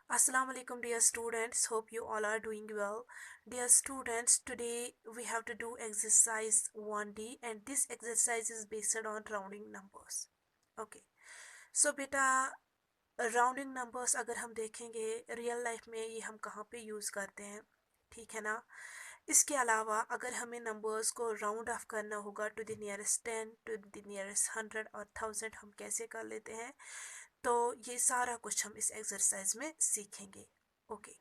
Assalamu alaikum dear students, hope you all are doing well. Dear students, today we have to do exercise 1D and this exercise is based on rounding numbers. Okay, so बेटा rounding numbers अगर हम देखेंगे real life में ये हम कहाँ पे use करते हैं, ठीक है ना। इसके अलावा अगर हमें नंबर्स को राउंड ऑफ करना होगा to the nearest 10 to the nearest 100 और 1000 हम कैसे कर लेते हैं, तो ये सारा कुछ हम इस एक्सरसाइज में सीखेंगे। ओके,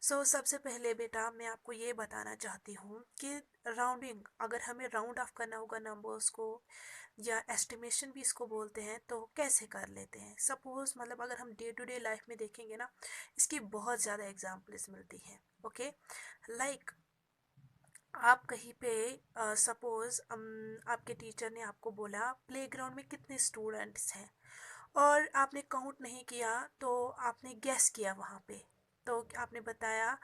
सो सबसे पहले बेटा मैं आपको ये बताना चाहती हूँ कि राउंडिंग अगर हमें राउंड ऑफ करना होगा नंबर्स को या एस्टिमेशन भी इसको बोलते हैं, तो कैसे कर लेते हैं। सपोज मतलब अगर हम डे टू डे लाइफ में देखेंगे ना, इसकी बहुत ज़्यादा एग्जाम्पल्स मिलती हैं। ओके, लाइक आप कहीं पे सपोज आपके टीचर ने आपको बोला प्लेग्राउंड में कितने स्टूडेंट्स हैं और आपने काउंट नहीं किया, तो आपने गेस किया वहाँ पे, तो आपने बताया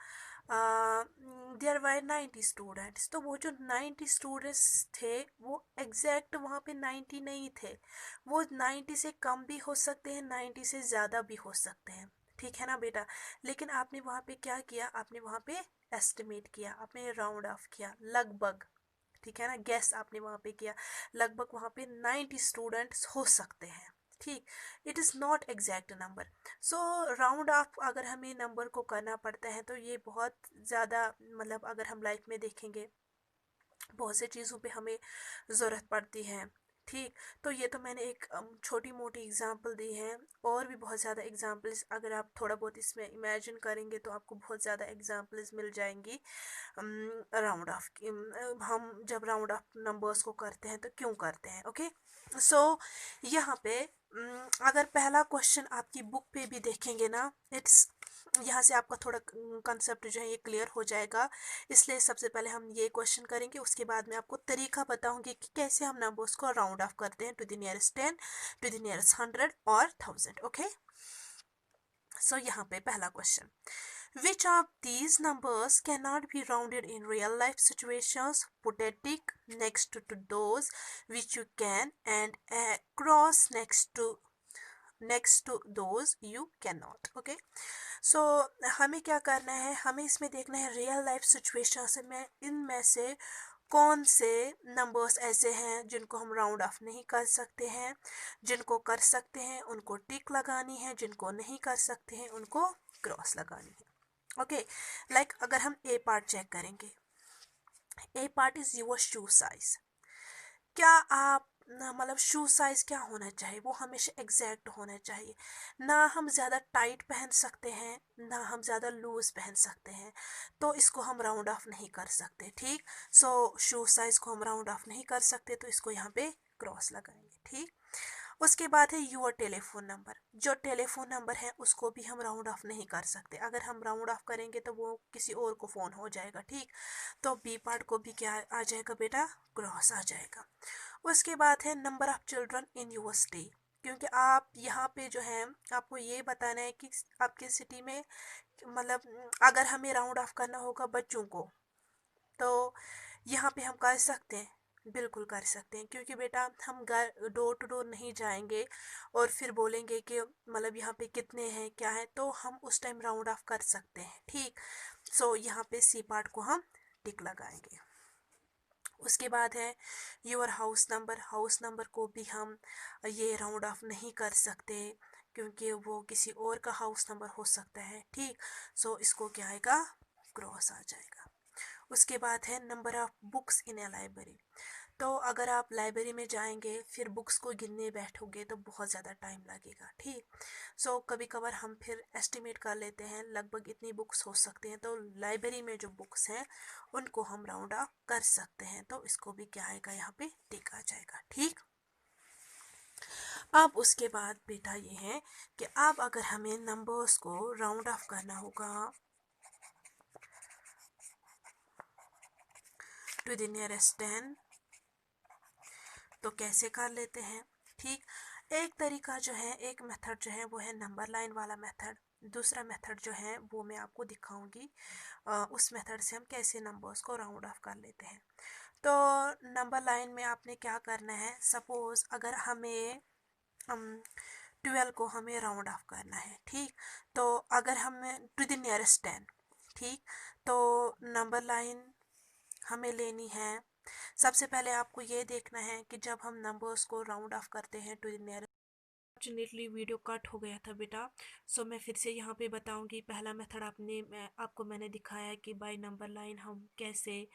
देयर वर 90 स्टूडेंट्स। तो वो जो 90 स्टूडेंट्स थे वो एग्जैक्ट वहाँ पे 90 नहीं थे, वो 90 से कम भी हो सकते हैं, 90 से ज़्यादा भी हो सकते हैं, ठीक है ना बेटा। लेकिन आपने वहाँ पे क्या किया, आपने वहाँ पे एस्टिमेट किया, आपने राउंड ऑफ किया लगभग, ठीक है ना, गेस आपने वहाँ पे किया लगभग वहाँ पे 90 स्टूडेंट्स हो सकते हैं, ठीक। It is not exact number. So round of अगर हमें नंबर को करना पड़ता है तो ये बहुत ज़्यादा मतलब अगर हम लाइफ में देखेंगे बहुत से चीज़ों पे हमें ज़रूरत पड़ती है, ठीक। तो ये तो मैंने एक छोटी मोटी एग्जांपल दी है, और भी बहुत ज़्यादा एग्जांपल्स अगर आप थोड़ा बहुत इसमें इमेजिन करेंगे तो आपको बहुत ज़्यादा एग्जांपल्स मिल जाएंगी राउंड ऑफ की। हम जब राउंड ऑफ नंबर्स को करते हैं तो क्यों करते हैं। ओके, सो यहाँ पे अगर पहला क्वेश्चन आपकी बुक पे भी देखेंगे ना, इट्स यहाँ से आपका थोड़ा कंसेप्ट जो है ये क्लियर हो जाएगा। इसलिए सबसे पहले हम ये क्वेश्चन करेंगे, उसके बाद मैं आपको तरीका बताऊंगी कि कैसे हम नंबर्स को राउंड ऑफ करते हैं to the nearest 10 to the nearest 100 और 1000। ओके, सो यहाँ पे पहला question, which of these numbers cannot be rounded in real life situations? Put a tick next to those which you can and a cross next to those you cannot. Okay, so हमें क्या करना है, हमें इसमें देखना है real life situation में इनमें से कौन से नंबर्स ऐसे हैं जिनको हम राउंड ऑफ नहीं कर सकते हैं, जिनको कर सकते हैं उनको टिक लगानी है, जिनको नहीं कर सकते हैं उनको क्रॉस लगानी है। ओके, लाइक अगर हम ए पार्ट चेक करेंगे, A part is your shoe size. क्या आप मतलब शू साइज क्या होना चाहिए, वो हमेशा एग्जैक्ट होना चाहिए। ना हम ज़्यादा टाइट पहन सकते हैं ना हम ज़्यादा लूज पहन सकते हैं, तो इसको हम राउंड ऑफ नहीं कर सकते, ठीक। सो शू साइज को हम राउंड ऑफ नहीं कर सकते, तो इसको यहाँ पे क्रॉस लगाएंगे, ठीक। उसके बाद है यूर टेलीफोन नंबर। जो टेलीफोन नंबर है उसको भी हम राउंड ऑफ नहीं कर सकते, अगर हम राउंड ऑफ करेंगे तो वो किसी और को फ़ोन हो जाएगा, ठीक। तो बी पार्ट को भी क्या आ जाएगा बेटा, क्रॉस आ जाएगा। उसके बाद है number of children in your city, क्योंकि आप यहाँ पे जो है आपको ये बताना है कि आपके सिटी में मतलब अगर हमें राउंड ऑफ करना होगा बच्चों को, तो यहाँ पे हम कर सकते हैं, बिल्कुल कर सकते हैं, क्योंकि बेटा हम घर डोर टू डोर नहीं जाएंगे और फिर बोलेंगे कि मतलब यहाँ पे कितने हैं क्या है, तो हम उस टाइम राउंड ऑफ कर सकते हैं, ठीक। सो यहाँ पे सी पार्ट को हम टिक लगाएंगे। उसके बाद है your house number. House number को भी हम ये राउंड ऑफ नहीं कर सकते, क्योंकि वो किसी और का हाउस नंबर हो सकता है, ठीक। सो इसको क्या आएगा, क्रॉस आ जाएगा। उसके बाद है number of books in A library. तो अगर आप लाइब्रेरी में जाएंगे फिर बुक्स को गिनने बैठोगे तो बहुत ज़्यादा टाइम लगेगा, ठीक। सो कभी कभार हम फिर एस्टिमेट कर लेते हैं लगभग इतनी बुक्स हो सकते हैं, तो लाइब्रेरी में जो बुक्स हैं उनको हम राउंड ऑफ कर सकते हैं, तो इसको भी क्या आएगा, यहाँ पे टिक आ जाएगा, ठीक। अब उसके बाद बेटा ये है कि अब अगर हमें नंबर्स को राउंड ऑफ करना होगा टू द नियरेस्ट 10, तो कैसे कर लेते हैं, ठीक। एक तरीका जो है, एक मेथड जो है वो है नंबर लाइन वाला मेथड। दूसरा मेथड जो है वो मैं आपको दिखाऊंगी, उस मेथड से हम कैसे नंबर्स को राउंड ऑफ कर लेते हैं। तो नंबर लाइन में आपने क्या करना है, सपोज अगर हमें 12 को हमें राउंड ऑफ करना है। ठीक, तो अगर हमें टू द नियरेस्ट 10, ठीक, तो नंबर लाइन हमें लेनी है। सबसे पहले आपको ये देखना है कि जब हम नंबर्स को राउंड ऑफ करते हैं to the nearest, fortunately video cut हो गया था बेटा, सो मैं फिर से यहाँ पे बताऊँगी। पहला मेथड आपको मैंने दिखाया कि बाय नंबर लाइन हम कैसे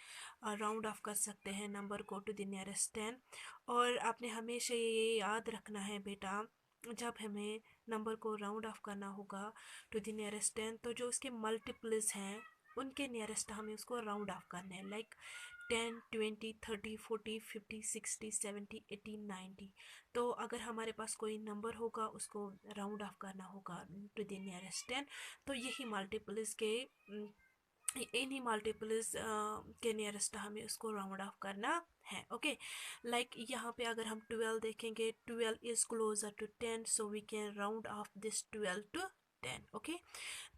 राउंड ऑफ कर सकते हैं नंबर को टू द नियरेस्ट 10। और आपने हमेशा ये याद रखना है बेटा, जब हमें नंबर को राउंड ऑफ करना होगा टू द नियरेस्ट 10, तो जो उसके मल्टीपल्स हैं उनके नियरेस्ट हमें उसको राउंड ऑफ करना है, लाइक 10, 20, 30, 40, 50, 60, 70, 80, 90। तो अगर हमारे पास कोई नंबर होगा उसको राउंड ऑफ करना होगा टू द नियरेस्ट 10, तो यही मल्टीपल्स के इन्हीं मल्टीपल्स के नियरेस्ट हमें उसको राउंड ऑफ करना है। ओके, लाइक यहाँ पे अगर हम 12 देखेंगे, 12 is closer to 10, so we can round off this 12 to 10। ओके,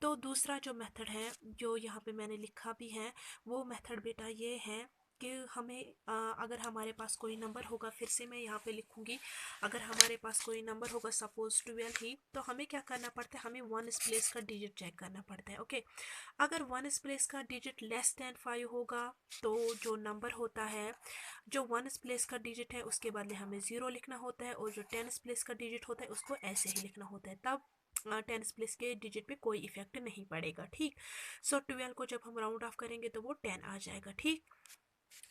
तो दूसरा जो मेथड है जो यहाँ पे मैंने लिखा भी है, वो मेथड बेटा ये है कि हमें अगर हमारे पास कोई नंबर होगा, फिर से मैं यहाँ पे लिखूँगी, अगर हमारे पास कोई नंबर होगा सपोज 12 ही, तो हमें क्या करना पड़ता है, हमें 1 प्लेस का डिजिट चेक करना पड़ता है। ओके, अगर 1 प्लेस का डिजिट लेस देन 5 होगा, तो जो नंबर होता है, जो 1 प्लेस का डिजिट है उसके बदले हमें 0 लिखना होता है, और जो 10 प्लेस का डिजिट होता है उसको ऐसे ही लिखना होता है, तब 10 प्लेस के डिजिट पे कोई इफेक्ट नहीं पड़ेगा। ठीक, सो 12 को जब हम राउंड ऑफ करेंगे तो वो 10 आ जाएगा। ठीक,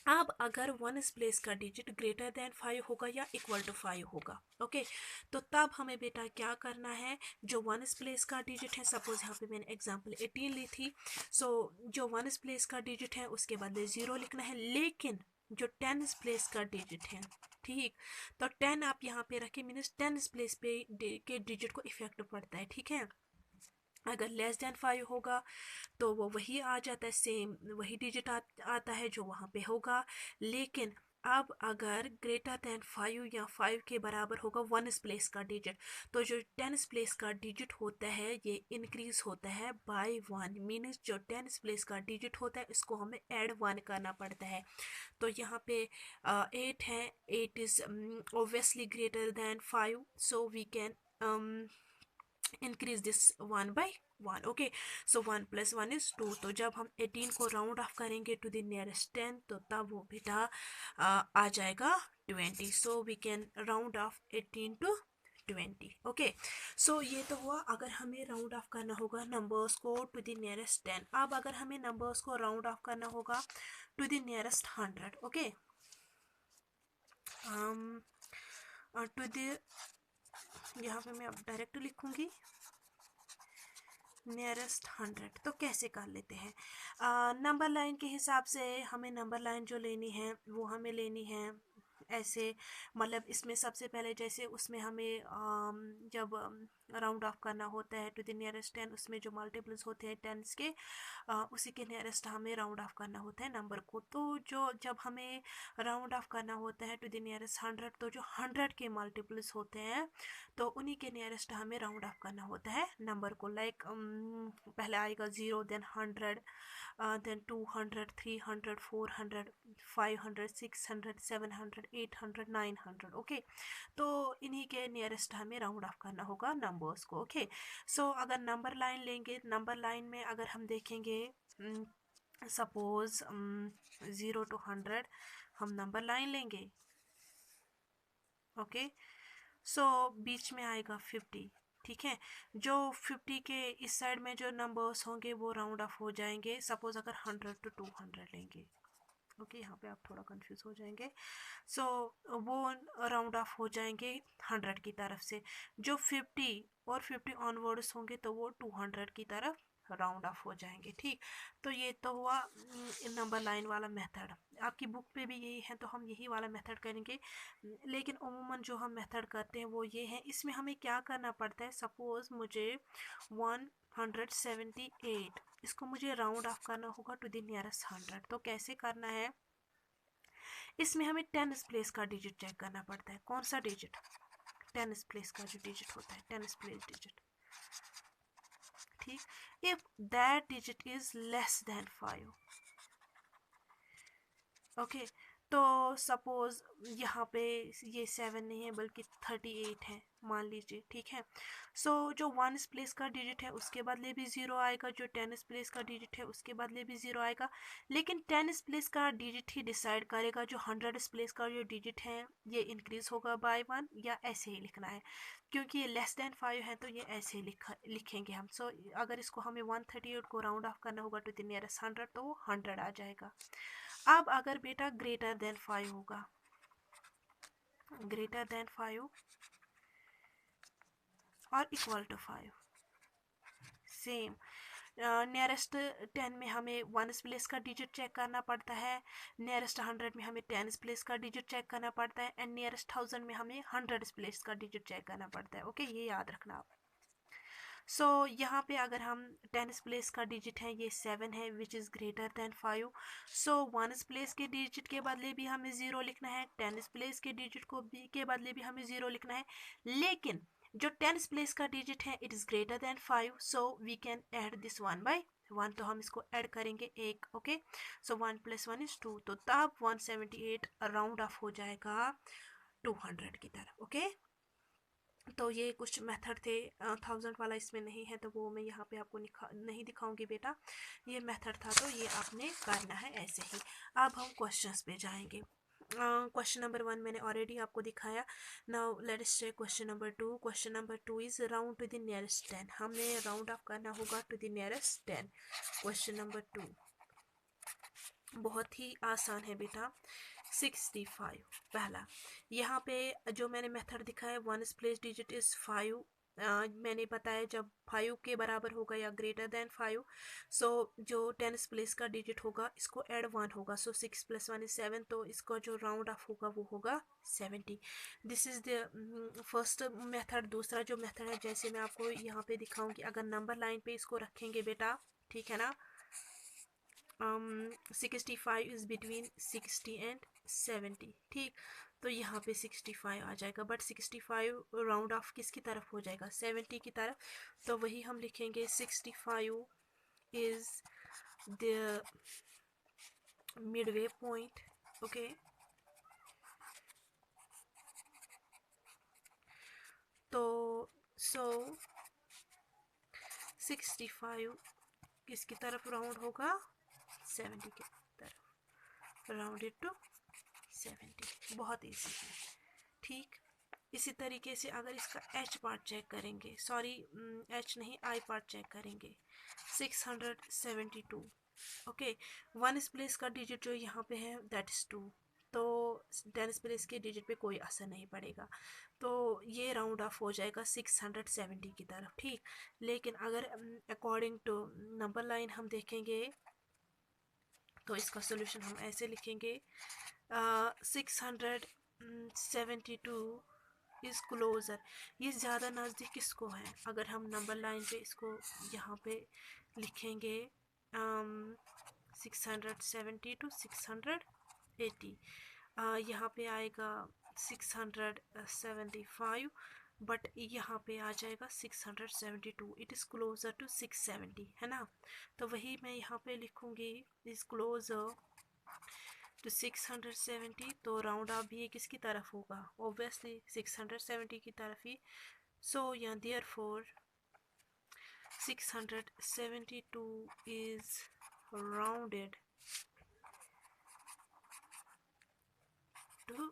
अब अगर 1 प्लेस का डिजिट ग्रेटर देन 5 होगा या इक्वल टू 5 होगा, ओके, तो तब हमें बेटा क्या करना है, जो 1 प्लेस का डिजिट है, सपोज यहाँ पे मैंने एग्जांपल 18 ली थी, सो जो 1 प्लेस का डिजिट है उसके बदले 0 लिखना है, लेकिन जो 10 प्लेस का डिजिट है, ठीक, तो 10 आप यहाँ पे रखें, मीन्स 10 प्लेस पे के डिजिट को इफेक्ट पड़ता है। ठीक है, अगर लेस देन 5 होगा तो वो वही आ जाता है, सेम वही डिजिट आता है जो वहाँ पे होगा, लेकिन अब अगर ग्रेटर देन 5 या 5 के बराबर होगा 1 प्लेस का डिजिट, तो जो 10 प्लेस का डिजिट होता है ये इंक्रीज होता है बाय 1, मीन्स जो 10 प्लेस का डिजिट होता है इसको हमें ऐड 1 करना पड़ता है। तो यहाँ पे 8 है, 8 is obviously greater than 5, so we can increase this 1 by 1। Okay, so 1 plus 1 is 2, तो जब हम 18 को राउंड ऑफ करेंगे टू द नियरेस्ट 10, तो तब वो बेटा आ जाएगा 20, so we can round off 18 to 20। Okay, so ये तो हुआ अगर हमें राउंड ऑफ करना होगा नंबर्स को टू द नियरेस्ट 10। अब अगर हमें नंबर्स को राउंड ऑफ करना होगा to the nearest 100, okay, to the, यहाँ पे मैं अब डायरेक्ट लिखूंगी नियरेस्ट 100, तो कैसे कर लेते हैं, नंबर लाइन के हिसाब से हमें नंबर लाइन जो लेनी है वो हमें लेनी है ऐसे, मतलब इसमें सबसे पहले जैसे उसमें हमें जब राउंड ऑफ करना होता है टू द नियरेस्ट 10, उसमें जो मल्टीपल्स होते हैं टेंस के, उसी के नियरेस्ट हमें राउंड ऑफ करना होता है नंबर को। तो जो जब हमें राउंड ऑफ करना होता है टू द नियरेस्ट 100, तो जो 100 के मल्टीपल्स होते हैं तो उन्हीं के नियरेस्ट हमें राउंड ऑफ करना होता है नंबर को, लाइक पहले आएगा 0, देन 100, देन 200, 300, 400, 500, 600, 700, 800, 900। ओके, तो इन्हीं के नियरेस्ट हमें राउंड ऑफ करना होगा नंबर्स को। ओके, सो अगर नंबर लाइन लेंगे, नंबर लाइन में अगर हम देखेंगे सपोज 0 to 100 हम नंबर लाइन लेंगे, ओके, सो बीच में आएगा 50। ठीक है, जो 50 के इस साइड में जो नंबर्स होंगे वो राउंड ऑफ हो जाएंगे, सपोज अगर 100 to 200 लेंगे, ओके, यहाँ पे आप थोड़ा कंफ्यूज हो जाएंगे, सो वो राउंड ऑफ हो जाएंगे 100 की तरफ से, जो 50 और 50 ऑनवर्ड्स होंगे तो वो 200 की तरफ राउंड ऑफ हो जाएंगे। ठीक, तो ये तो हुआ नंबर लाइन वाला मेथड, आपकी बुक पे भी यही है तो हम यही वाला मेथड करेंगे, लेकिन उमूमन जो हम मेथड करते हैं वो ये है, इसमें हमें क्या करना पड़ता है, सपोज मुझे 178, इसको मुझे राउंड ऑफ करना होगा टू द नियरेस्ट 100, तो कैसे करना है, इसमें हमें 10 प्लेस का डिजिट चेक करना पड़ता है, कौन सा डिजिट, 10 प्लेस का जो डिजिट होता है, 10 प्लेस डिजिट। ठीक, if that digit is less than 5, okay, तो सपोज यहाँ पे ये 7 नहीं है बल्कि 38 है मान लीजिए, ठीक है। सो जो 1 प्लेस का डिजिट है उसके बदले भी 0 आएगा, जो 10 प्लेस का डिजिट है उसके बदले भी 0 आएगा, लेकिन 10 प्लेस का डिजिट ही डिसाइड करेगा जो 100 प्लेस का जो डिजिट है ये इंक्रीज होगा बाय 1 या ऐसे ही लिखना है, क्योंकि ये लेस देन 5 है तो ये ऐसे ही लिखेंगे हम। सो अगर इसको हमें 138 को राउंड ऑफ करना होगा टू द नियरेस्ट 100 तो वो 100 आ जाएगा। अब अगर बेटा ग्रेटर देन 5 होगा, ग्रेटर देन 5 और इक्वल टू 5, सेम नियरेस्ट 10 में हमें 1 प्लेस का डिजिट चेक करना पड़ता है, नियरेस्ट 100 में हमें 10 प्लेस का डिजिट चेक करना पड़ता है, एंड नियरेस्ट 1000 में हमें 100 प्लेस का डिजिट चेक करना पड़ता है। ओके, ये याद रखना आप। सो यहाँ पे अगर हम 10 प्लेस का डिजिट है ये 7 है which is greater than 5। So 1 place के डिजिट के बदले भी हमें 0 लिखना है, 10 प्लेस के डिजिट को भी के बदले भी हमें 0 लिखना है, लेकिन जो 10 प्लेस का डिजिट है it is greater than 5, so we can add this 1 by 1, तो हम इसको ऐड करेंगे एक। ओके, सो 1 + 1 = 2, तो तब 178 राउंड ऑफ हो जाएगा 200 की तरफ। ओके, तो ये कुछ मेथड थे, 1000 वाला इसमें नहीं है तो वो मैं यहाँ पे आपको नहीं दिखाऊंगी बेटा, ये मेथड था तो ये आपने करना है ऐसे ही। अब हम क्वेश्चंस पे जाएंगे। क्वेश्चन नंबर 1 मैंने ऑलरेडी आपको दिखाया। Now let us check question number 2। Question number 2 is round to the nearest 10, हमने राउंड ऑफ करना होगा to the nearest 10। Question number 2 बहुत ही आसान है बेटा। 65 पहला, यहाँ पे जो मैंने मेथड दिखाया 1 प्लेस डिजिट इज 5, मैंने बताया जब 5 के बराबर होगा या ग्रेटर देन 5, सो जो 10 प्लेस का डिजिट होगा इसको ऐड 1 होगा, सो 6 + 1 = 7, तो इसका जो राउंड ऑफ होगा वो होगा 70। This is the first method. दूसरा जो मेथड है जैसे मैं आपको यहाँ पे दिखाऊंगी, अगर नंबर लाइन पे इसको रखेंगे बेटा, ठीक है ना, 65 इज बिटवीन 60 एंड 70, ठीक, तो यहाँ पे 65 आ जाएगा, बट 65 राउंड ऑफ किसकी तरफ हो जाएगा, 70 की तरफ, तो वही हम लिखेंगे 65 is the Midway point. Okay, तो सो 65 किसकी तरफ राउंड होगा, 70 की तरफ, राउंडेड टू 70, बहुत ईजी है, ठीक। इसी तरीके से अगर इसका एच पार्ट चेक करेंगे, सॉरी एच नहीं आई पार्ट चेक करेंगे, 672। ओके, 1 प्लेस का डिजिट जो यहाँ पे है दैट इज 2, तो 10 प्लेस के डिजिट पे कोई असर नहीं पड़ेगा, तो ये राउंड ऑफ हो जाएगा 670 की तरफ, ठीक। लेकिन अगर अकॉर्डिंग टू नंबर लाइन हम देखेंगे तो इसका सोल्यूशन हम ऐसे लिखेंगे, 672 इज क्लोजर, ये ज़्यादा नज़दीक किसको है, अगर हम नंबर लाइन पे इसको यहाँ पे लिखेंगे 670 to 680, यहाँ पे आएगा 675, बट यहाँ पे आ जाएगा 672, इट इज़ क्लोजर टू 670, है ना, तो वही मैं यहाँ पे लिखूँगी इज़ क्लोजर तो 670, तो राउंड ऑफ भी ये किसकी तरफ होगा, ऑब्वियसली 670 की तरफ ही, सो या therefore 672 is rounded to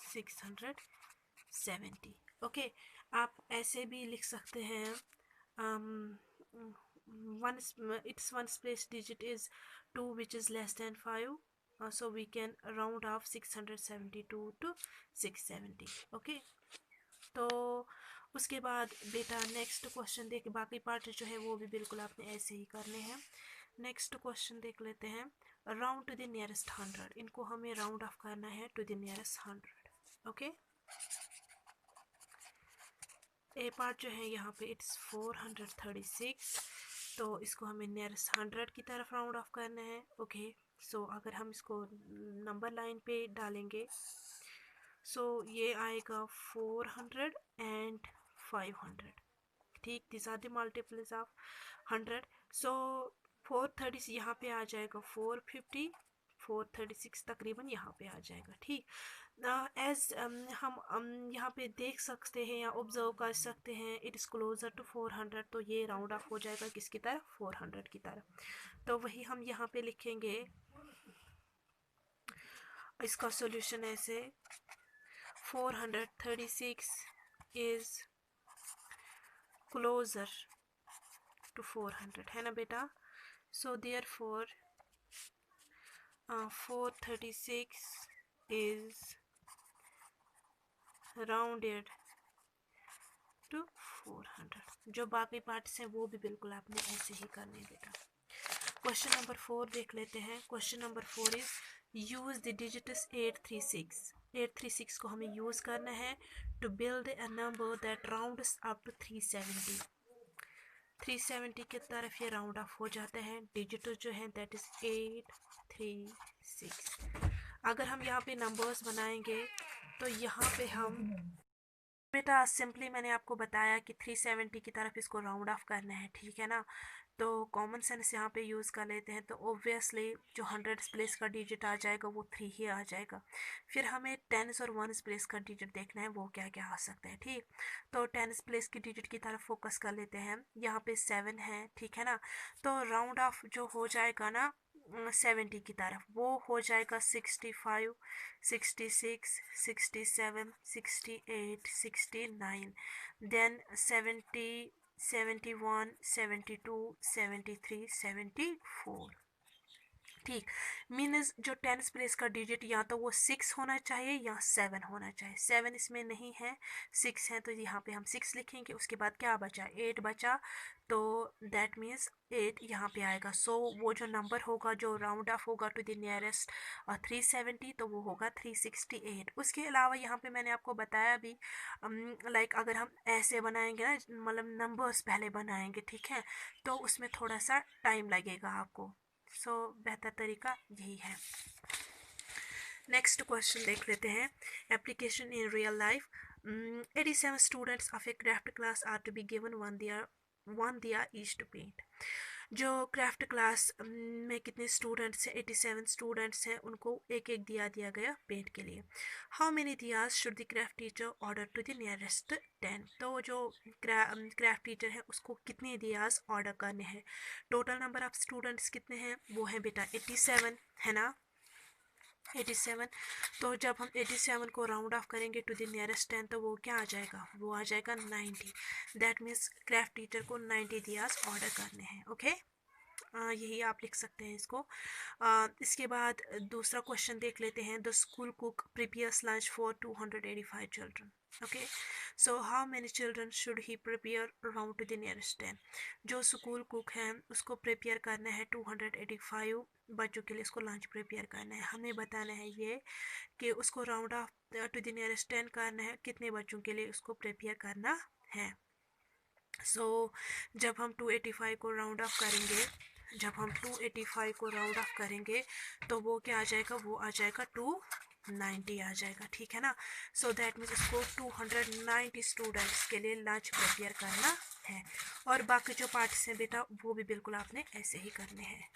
670। Okay, आप ऐसे भी लिख सकते हैं, its 1 place digit is 2 which is less than 5, so we can round off 672 to 670। Okay, तो उसके बाद बेटा नेक्स्ट क्वेश्चन देख, बाकी पार्ट जो है वो भी बिल्कुल आपने ऐसे ही करने हैं। नेक्स्ट क्वेश्चन देख लेते हैं, राउंड टू द नियरेस्ट 100, इनको हमें राउंड ऑफ करना है to the nearest 100। Okay, A part जो है यहाँ पे इट्स 436, तो इसको हमें नियरेस्ट 100 की तरफ राउंड ऑफ करना है। ओके, सो अगर हम इसको नंबर लाइन पे डालेंगे, सो ये आएगा 400 एंड 500, ठीक, this are the multiples of 100, so 430 यहाँ पे आ जाएगा 450, 436 तकरीबन यहाँ पे आ जाएगा। ठीक, एज हम यहाँ पे देख सकते हैं या ऑब्जर्व कर सकते हैं इट इज़ क्लोजर टू 400, तो ये राउंड ऑफ हो जाएगा किसकी तरफ, 400 की तरफ। तो वही हम यहाँ पे लिखेंगे इसका सॉल्यूशन ऐसे, 436 इज क्लोजर टू 400, है ना बेटा। So therefore 436 is rounded to 400। जो बाकी पार्ट्स हैं वो भी बिल्कुल आपने ऐसे ही करने हैं बेटा। क्वेश्चन नंबर 4 देख लेते हैं। Question number 4 is use the digits 836। 836 को हमें यूज करना है to build a number that rounds up to 370। 370 की तरफ ये राउंड ऑफ हो जाता है। डिजिट जो है दैट इज 836। अगर हम यहाँ पे नंबर्स बनाएंगे तो यहाँ पे हम बेटा सिंपली मैंने आपको बताया कि 370 की तरफ इसको राउंड ऑफ करना है, ठीक है ना। तो कॉमन सेंस यहाँ पे यूज़ कर लेते हैं, तो ऑब्वियसली जो 100 प्लेस का डिजिट आ जाएगा वो 3 ही आ जाएगा। फिर हमें 10s और 1s प्लेस का डिजिट देखना है वो क्या क्या आ सकता है। ठीक, तो 10s प्लेस की डिजिट की तरफ फोकस कर लेते हैं। यहाँ पे 7 है, ठीक है ना। तो राउंड ऑफ जो हो जाएगा ना 70 की तरफ, वो हो जाएगा 65, 66, 67, 68, 69, देन 70, 71, 72, 73, 74। ठीक, मीन्स जो 10th प्लेस का डिजिट या तो वो 6 होना चाहिए या 7 होना चाहिए। 7 इसमें नहीं है, 6 है, तो यहाँ पे हम 6 लिखेंगे। उसके बाद क्या बचा, 8 बचा, तो दैट मीन्स 8 यहाँ पे आएगा। सो वो जो नंबर होगा जो राउंड ऑफ होगा टू द नियरेस्ट 370, तो वो होगा 368। उसके अलावा यहाँ पे मैंने आपको बताया भी, लाइक अगर हम ऐसे बनाएंगे ना, मतलब नंबर्स पहले बनाएंगे, ठीक है, तो उसमें थोड़ा सा टाइम लगेगा आपको। सो बेहतर तरीका यही है। नेक्स्ट क्वेश्चन देख लेते हैं। Application in real life, 87 students of a craft class are to be given one diya each to paint. जो क्राफ्ट क्लास में कितने स्टूडेंट्स हैं, 87 स्टूडेंट्स हैं, उनको एक एक दिया दिया गया पेंट के लिए। How many diyas should the craft teacher order to the nearest 10। तो जो क्राफ्ट टीचर है उसको कितने दियाज ऑर्डर करने हैं। टोटल नंबर ऑफ स्टूडेंट्स कितने हैं, वो है बेटा 87, है ना, 87। तो जब हम 87 को राउंड ऑफ करेंगे टू द नियरेस्ट 10, तो वो क्या आ जाएगा, वो आ जाएगा 90। दैट मीन्स क्राफ्ट टीचर को 90 दियाज ऑर्डर करने हैं। ओके, यही आप लिख सकते हैं इसको। इसके बाद दूसरा क्वेश्चन देख लेते हैं। The school cook prepares lunch for 285 children. Okay, so how many children should he prepare round to the nearest 10। जो स्कूल कुक है उसको प्रिपेयर करना है 285 बच्चों के लिए, उसको लंच प्रिपेयर करना है। हमें बताना है ये कि उसको round off to the nearest 10 करना है, कितने बच्चों के लिए उसको प्रिपेयर करना है। सो जब हम 285 को राउंड ऑफ करेंगे, जब हम 285 को राउंड ऑफ करेंगे तो वो क्या आ जाएगा, वो आ जाएगा 290 आ जाएगा, ठीक है ना। सो दैट मीन्स उसको 290 स्टूडेंट्स के लिए लंच प्रिपेयर करना है। और बाकी जो पार्ट्स हैं बेटा वो भी बिल्कुल आपने ऐसे ही करने हैं।